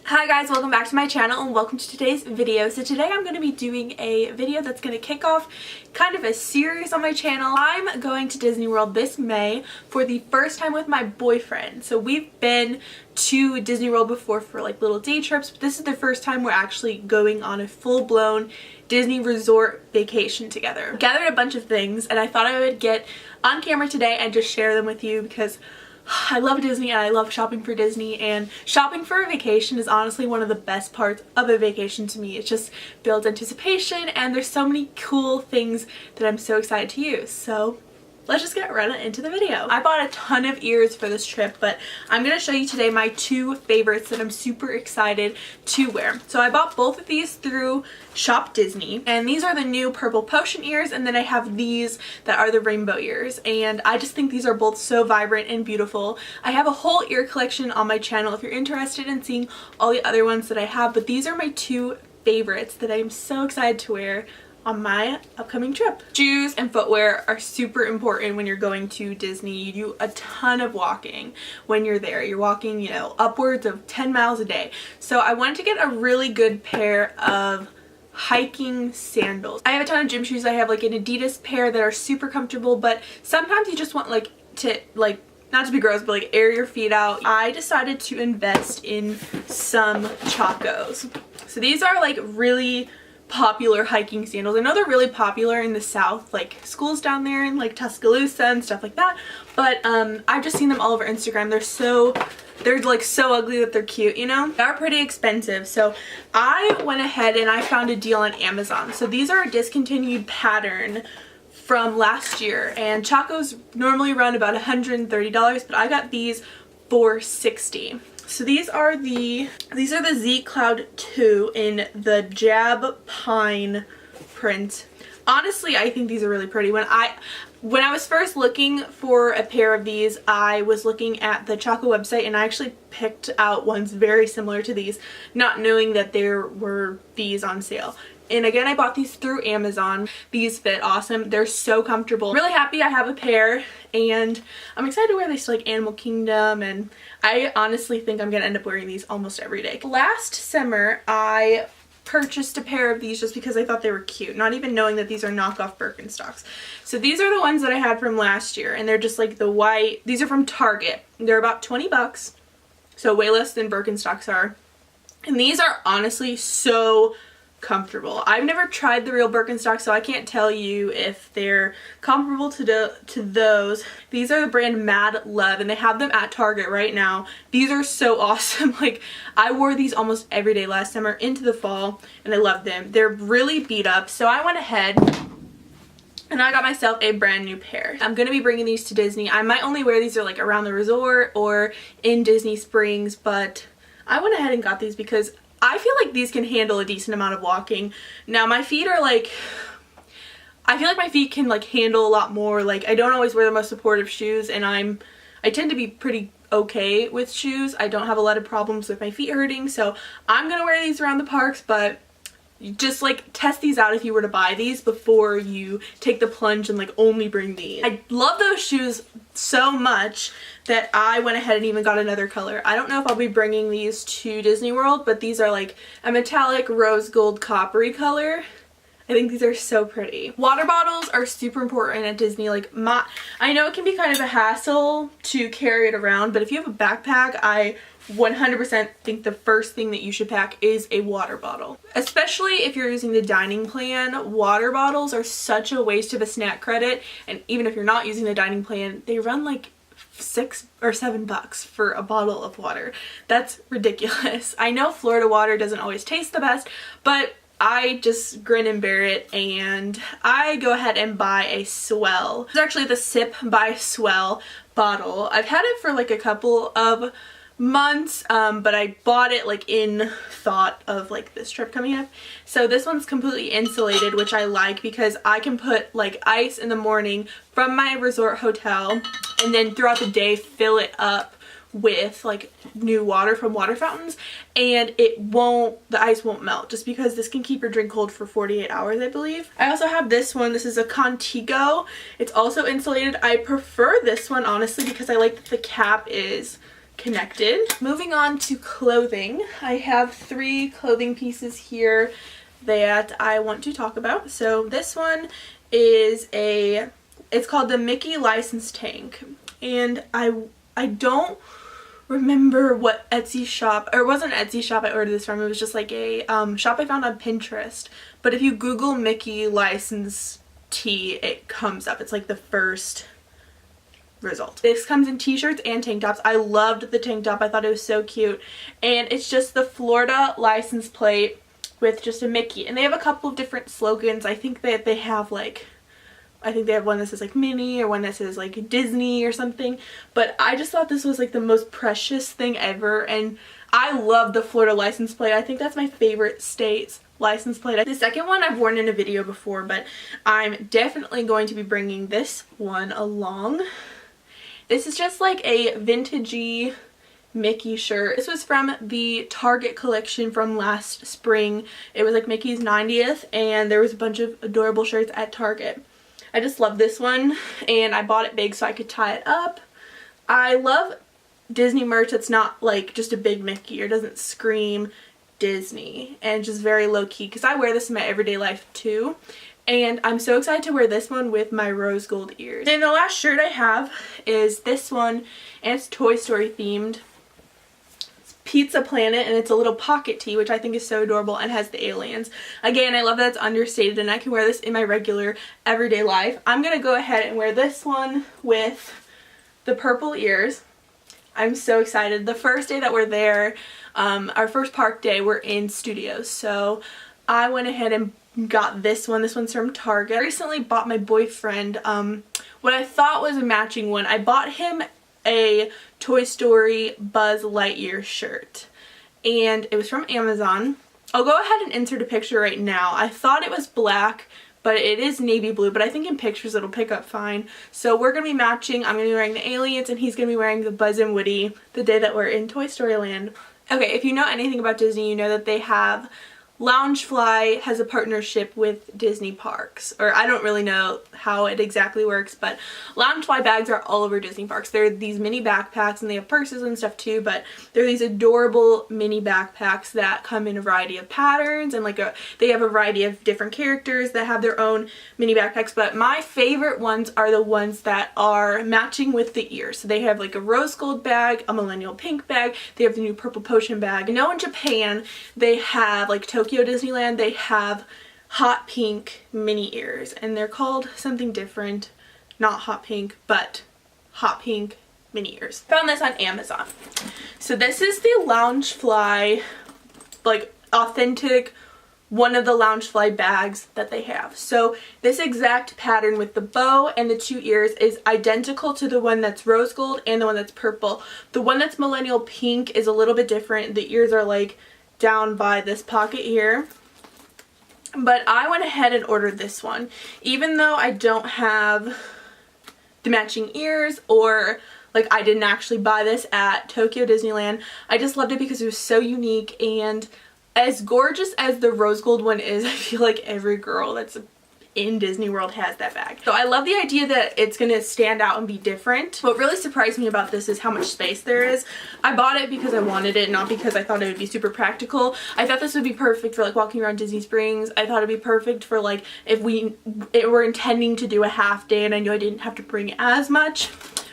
Hi guys, welcome back to my channel and welcome to today's video. So today I'm going to be doing a video that's going to kick off kind of a series on my channel. I'm going to Disney World this May for the first time with my boyfriend. So we've been to Disney World before for like little day trips, but this is the first time we're actually going on a full-blown Disney resort vacation together. I gathered a bunch of things and I thought I would get on camera today and just share them with you because I love Disney and I love shopping for Disney, and shopping for a vacation is honestly one of the best parts of a vacation to me. It just builds anticipation and there's so many cool things that I'm so excited to use. So let's just get right into the video. I bought a ton of ears for this trip, but I'm going to show you today my two favorites that I'm super excited to wear. So I bought both of these through Shop Disney, and these are the new purple potion ears, and then I have these that are the rainbow ears, and I just think these are both so vibrant and beautiful. I have a whole ear collection on my channel if you're interested in seeing all the other ones that I have, but these are my two favorites that I'm so excited to wear on my upcoming trip. Shoes and footwear are super important when you're going to Disney. You do a ton of walking when you're there. You're walking, you know, upwards of 10 miles a day. So I wanted to get a really good pair of hiking sandals. I have a ton of gym shoes. I have like an Adidas pair that are super comfortable, but sometimes you just want not to be gross, but like air your feet out. I decided to invest in some Chacos. So these are like really popular hiking sandals. I know they're really popular in the south, like schools down there in like Tuscaloosa and stuff like that, but I've just seen them all over Instagram. They're like so ugly that they're cute, you know? They're pretty expensive, so I went ahead and I found a deal on Amazon. So these are a discontinued pattern from last year, and Chacos normally run about $130, but I got these for $60. So these are the Z Cloud 2 in the Jab Pine print. Honestly, I think these are really pretty. When I was first looking for a pair of these, I was looking at the Chaco website and I actually picked out ones very similar to these, not knowing that there were these on sale. And again, I bought these through Amazon. These fit awesome. They're so comfortable. I'm really happy I have a pair, and I'm excited to wear these to like Animal Kingdom, and I honestly think I'm gonna end up wearing these almost every day. Last summer, I purchased a pair of these just because I thought they were cute, not even knowing that these are knockoff Birkenstocks. So these are the ones that I had from last year, and they're just like the white. These are from Target. They're about 20 bucks, so way less than Birkenstocks are. And these are honestly so comfortable. I've never tried the real Birkenstocks, so I can't tell you if they're comparable to those. These are the brand Mad Love, and they have them at Target right now. These are so awesome. Like, I wore these almost every day last summer into the fall, and I love them. They're really beat up, so I went ahead and I got myself a brand new pair. I'm gonna be bringing these to Disney. I might only wear these like around the resort or in Disney Springs, but I went ahead and got these because I feel like these can handle a decent amount of walking. Now my feet are like, I feel like my feet can like handle a lot more. Like, I don't always wear the most supportive shoes, and I tend to be pretty okay with shoes. I don't have a lot of problems with my feet hurting, so I'm gonna wear these around the parks, but just like test these out if you were to buy these before you take the plunge and like only bring these. I love those shoes so much that I went ahead and even got another color. I don't know if I'll be bringing these to Disney World, but these are like a metallic rose gold coppery color. I think these are so pretty. Water bottles are super important at Disney. Like, I know it can be kind of a hassle to carry it around, but if you have a backpack, I 100% think the first thing that you should pack is a water bottle. Especially if you're using the dining plan, water bottles are such a waste of a snack credit, and even if you're not using the dining plan, they run like $6 or $7 for a bottle of water. That's ridiculous. I know Florida water doesn't always taste the best, but I just grin and bear it, and I go ahead and buy a Swell. This is actually the Sip by Swell bottle. I've had it for like a couple of months, but I bought it like in thought of like this trip coming up. So this one's completely insulated, which I like because I can put like ice in the morning from my resort hotel, and then throughout the day fill it up with like new water from water fountains, and the ice won't melt, just because this can keep your drink cold for 48 hours, I believe. I also have this one. This is a Contigo. It's also insulated. I prefer this one honestly because I like that the cap is connected. Moving on to clothing, I have 3 clothing pieces here that I want to talk about. So this one is it's called the Mickey License Tank, and I don't remember what Etsy shop, or it wasn't an Etsy shop I ordered this from, it was just like a shop I found on Pinterest. But if you Google Mickey License Tee, it comes up. It's like the first result. This comes in t-shirts and tank tops. I loved the tank top. I thought it was so cute, and it's just the Florida license plate with just a Mickey, and they have a couple of different slogans. I think that they have like, I think they have one that says like Minnie, or one that says like Disney or something, but I just thought this was like the most precious thing ever, and I love the Florida license plate. I think that's my favorite state's license plate. The second one I've worn in a video before, but I'm definitely going to be bringing this one along. This is just like a vintagey Mickey shirt. This was from the Target collection from last spring. It was like Mickey's 90th, and there was a bunch of adorable shirts at Target. I just love this one, and I bought it big so I could tie it up. I love Disney merch that's not like just a big Mickey or doesn't scream Disney, and just very low-key, because I wear this in my everyday life too. And I'm so excited to wear this one with my rose gold ears. And the last shirt I have is this one, and it's Toy Story themed. It's Pizza Planet, and it's a little pocket tee, which I think is so adorable, and has the aliens. Again, I love that it's understated, and I can wear this in my regular everyday life. I'm going to go ahead and wear this one with the purple ears. I'm so excited. The first day that we're there, our first park day, we're in Studios, so I went ahead and got this one. This one's from Target. I recently bought my boyfriend what I thought was a matching one. I bought him a Toy Story Buzz Lightyear shirt, and it was from Amazon. I'll go ahead and insert a picture right now. I thought it was black, but it is navy blue, but I think in pictures it'll pick up fine. So we're going to be matching. I'm going to be wearing the aliens, and he's going to be wearing the Buzz and Woody the day that we're in Toy Story Land. Okay, if you know anything about Disney, you know that they have Loungefly has a partnership with Disney parks, or I don't really know how it exactly works, but Loungefly bags are all over Disney parks. They're these mini backpacks, and they have purses and stuff too, but they're these adorable mini backpacks that come in a variety of patterns, and like they have a variety of different characters that have their own mini backpacks, but my favorite ones are the ones that are matching with the ears. So they have like a rose gold bag, a millennial pink bag, they have the new purple potion bag. I know in Japan they have like Tokyo Disneyland, they have hot pink mini ears, and they're called something different, not hot pink, but hot pink mini ears. Found this on Amazon. So this is the Loungefly, like authentic, one of the Loungefly bags that they have. So this exact pattern with the bow and the 2 ears is identical to the one that's rose gold and the one that's purple. The one that's millennial pink is a little bit different. The ears are like down by this pocket here, but I went ahead and ordered this one even though I don't have the matching ears, or like I didn't actually buy this at Tokyo Disneyland. I just loved it because it was so unique, and as gorgeous as the rose gold one is, I feel like every girl that's in Disney World has that bag. So I love the idea that it's gonna stand out and be different. What really surprised me about this is how much space there is. I bought it because I wanted it, not because I thought it would be super practical. I thought this would be perfect for like walking around Disney Springs. I thought it'd be perfect for like if we were intending to do a half day and I knew I didn't have to bring as much.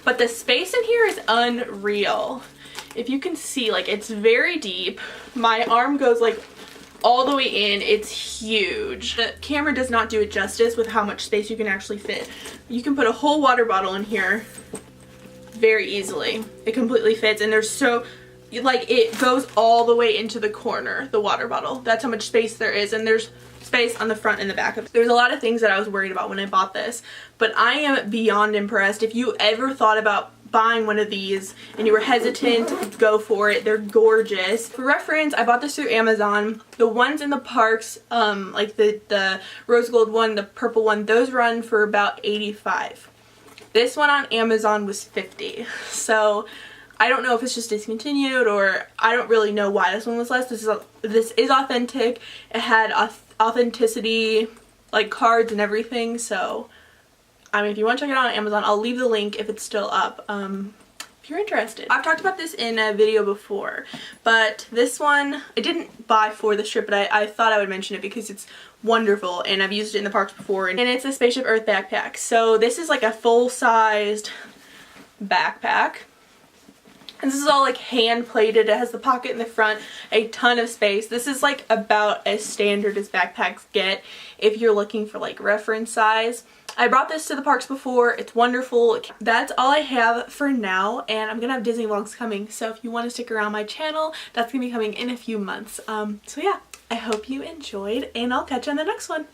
But the space in here is unreal. If you can see, like, it's very deep. My arm goes like all the way in. It's huge. The camera does not do it justice with how much space you can actually fit. You can put a whole water bottle in here very easily. It completely fits, and there's so, like, it goes all the way into the corner, the water bottle. That's how much space there is, and there's space on the front and the back of it. There's a lot of things that I was worried about when I bought this, but I am beyond impressed. If you ever thought about buying one of these and you were hesitant, go for it. They're gorgeous. For reference, I bought this through Amazon. The ones in the parks, like the rose gold one, the purple one, those run for about $85. This one on Amazon was $50. So I don't know if it's just discontinued, or I don't really know why this one was less. This is authentic. It had authenticity, like cards and everything, so I mean, if you want to check it out on Amazon, I'll leave the link if it's still up. If if you're interested. I've talked about this in a video before, but this one I didn't buy for this trip, but I thought I would mention it because it's wonderful and I've used it in the parks before, and it's a Spaceship Earth backpack. So this is like a full-sized backpack. And this is all like hand plated. It has the pocket in the front, a ton of space. This is like about as standard as backpacks get if you're looking for like reference size. I brought this to the parks before. It's wonderful. That's all I have for now, and I'm gonna have Disney vlogs coming, so if you want to stick around my channel, that's gonna be coming in a few months. So yeah, I hope you enjoyed, and I'll catch you on the next one.